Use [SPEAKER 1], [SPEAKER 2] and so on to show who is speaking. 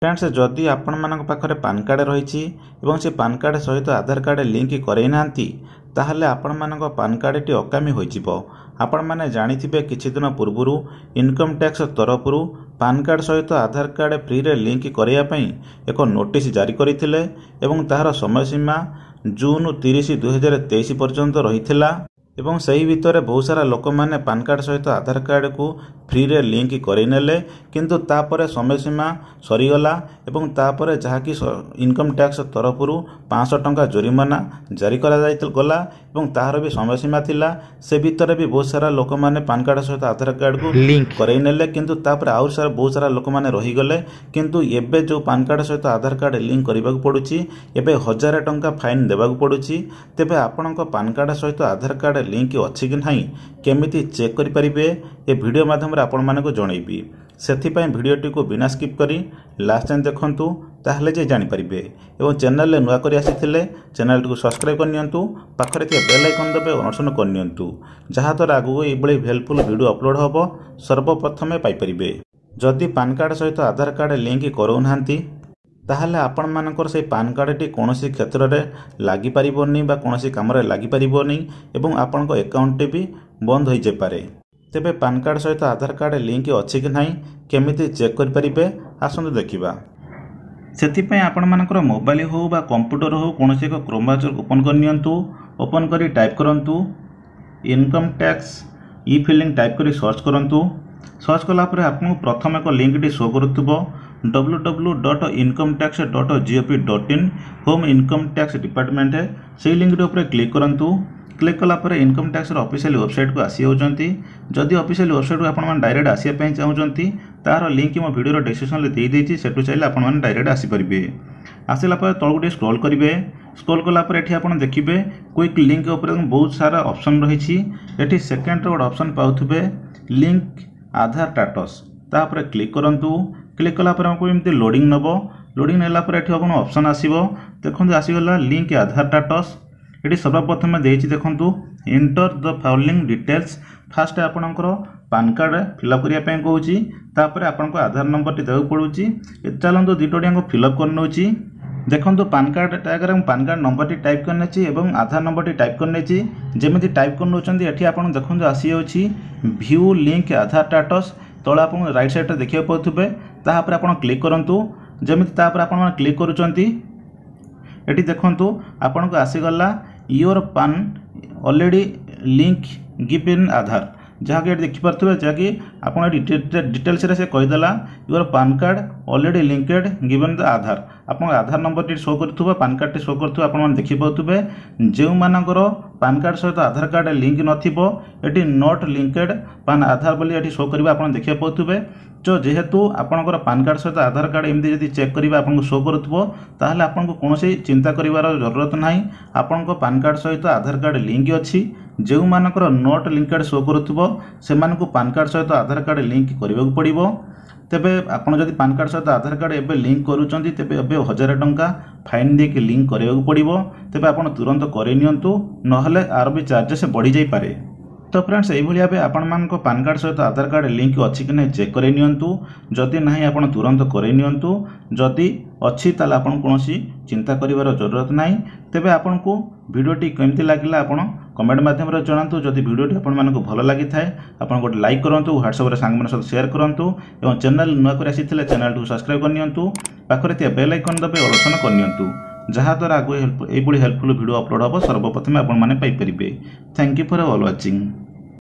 [SPEAKER 1] Friends जदि आपण मान पाखरे पान कार्ड रही और से पान कार्ड सहित आधार कार्ड लिंक करना ताहले आपण मान पान कार्ड टी अकामी हो आपण मैंने जानिथिबे किछि दिन पूर्व इनकम टैक्स तरफ पान कार्ड सहित आधार कार्ड फ्री रे लिंक करिया पई एक नोटिस जारी करथिले एवं ताहार समय सीमा जून 30 2023 पर्यंत रहिथिला एवं सही भितर बहुत सारा लोक मैंने पान कार्ड सहित आधार कार्ड को फ्री रे लिंक करनेले किंतु तापरे समय सीमा सरीगला एवं तापरे जहाँकि इनकम टैक्स तरफ 500 टंका जोरिमाना जारी करा गला एवं ताहार भी समय सीमा थिला से भितर भी बहुत सारा लोक मैंने पान कार्ड सहित आधार कार्ड को लिंक करनेले किंतु तापरे आउर सारा बहुत सारा लोक मैंने रही गले किंतु एबे जो पान कार्ड सहित आधार कार्ड लिंक करबा पड़ुची एबे 1000 टंका फाइन देबा पड़ुची तेबे आपणक पान कार्ड सहित आधार कार्ड लिंक अच्छी कि नहीं केमिति चेक करि परिबे ए वीडियो माध्यम रे आपण मानको जणैबी सेथिपई वीडियोटी को बिना स्किप करी लास्ट टाइम देखंतु ताहले जे जानि परिबे एवं चैनल ले नुआ करी आसीथिले चैनल को सब्सक्राइब करनियंतु पाखरे के बेल आइकन दबे ऑप्शन करनियंतु जहाँ द्वारा आगु एबळे हेल्पफुल वीडियो अपलोड हबो सर्वप्रथमे पाई परिबे जदि पान कार्ड सहित आधार कार्ड लिंक करउनांती ताहले आपण मानकर से पान कार्ड टी कोनोसी क्षेत्र रे लागि परिबोनी बा कोनोसी काम रे लागि परिबोनी एवं आपण को अकाउंट टी भी बंद होई जे पारे तेबे पान कार्ड सहित आधार कार्ड लिंक अछि कि नहीं केमिति चेक कर परिबे आसंतु देखिबा सेथिपई आपण मानकर मोबाइल हो बा कंप्यूटर हो कोनोसी को क्रोम ब्राउजर ओपन करनियंतु ओपन करी टाइप करंतु income tax e filing type करी सर्च करंतु सर्च कला परे आपन प्रथम एक लिंक टी शो करथुबो www.incometax.gov.in home income tax department है से लिंक ऊपर क्लिक करंतु क्लिक कला पर इनकम टैक्स ऑफिशियल वेबसाइट को आसी होचंती जदि ऑफिशियल वेबसाइट को आपण डायरेक्ट आसिया पई चाहउचंती तार लिंक मो वीडियो डिस्क्रिप्शन ले दे देछि सेटु चाइले आपण डायरेक्ट आसी परिबे आसिला पर तळ गुटे स्क्रॉल करिवे स्क्रॉल कला पर एठी आपण देखिबे क्विक लिंक ऊपर बहुत सारा ऑप्शन रहिछि एठी सेकंड रोड ऑप्शन पाउथबे लिंक आधार स्टेटस तापर क्लिक करंतु क्लिक कला पर हमको एमती लोडिंग नबो लोडिंग नेला पर एठी आपण ऑप्शन आसीबो देखंतु आसीगला लिंक आधार स्टेटस एठी सर्वप्रथम देछि देखंतु enter the following details fast आपणकर पान कार्ड फिलअप करिया पय कहूची तापर आपनको आधार नंबर टी देउ पडुची चलंतु दिटोडियांको फिलअप करनोची देखंतु पान कार्ड टैग रे पान कार्ड नंबर टी टाइप करनेची एवं आधार नंबर टी टाइप करनेची जेमिति टाइप करनोचंदी एठी आपण देखंतु आसी होची व्यू लिंक आधार स्टेटस तळे आपण राइट साइड रे देखिया पथुबे तापर आपण क्लिक करंतु जेमिति तापर आपण क्लिक करूचंती एठी देखंतु आपण को आसी गला योर पान ऑलरेडी लिंक गिवन आधार जहाँ कि देखि पारथुबे जहाँकि आपण डिटेल्स रे से कहिदला your PAN card already linked given the Aadhaar आपण आधार नंबर टी शो करथुबा पान कार्ड टी शो करथुबा आपण मन देखि पाउथुबे जेउ मानकर पान कार्ड सहित आधार कार्ड लिंक नथिबो एटी नॉट लिंकेड पान आधार बोली एटी शो करबा आपण देखि पाउथुबे जो जेहेतु आपणकर पान कार्ड सहित आधार कार्ड एमती जदि चेक करिबा आपन शो करथबो ताहले आपन को कोनोसी चिंता करिवार जरूरत नाही आपन को पान कार्ड सहित आधार कार्ड लिंक अछि जेउ मानकर नॉट लिंकेड शो करथबो से मान को पान कार्ड सहित आधार कार्ड लिंक करबा पड़िबो तेबे आपन जदि पान कार्ड सहित आधार कार्ड एबे लिंक करूचंती तेबे एबे 1000 टंका फाइन दे के लिंक करबा पड़िबो तेबे आपन तुरंत करि नियंतु नहले आर भी चार्जेस बढ़ी जाई पारे तो फ्रेंड्स यही भाई आपण मान पान कार्ड सहित आधार कार्ड लिंक अच्छी कि नहीं चेक कर जदि नहीं आप तुरंत कर जदि अच्छी ताले आपण कोनोसी चिंता करिवार जरूरत नहीं तेबे आपण को वीडियोटी केमती लागला आपण कमेंट माध्यम रे जणांतु जदि वीडियोटी आपण मानको भलो लागि थाए आपण गोटे लाइक करंतु व्हाट्सएप रे सांग मन सहित शेयर करंतु एवं चैनल नुआ कर आसीथिले चैनल को सब्सक्राइब करनियंतु पाखरे ते बेल आइकन दबे ऑप्शन करनियंतु जहाँ द्वारा आगु हेल्पफुल वीडियो अपलोड हबो सर्वप्रथम आपण माने पाई परिबे thank you for all watching.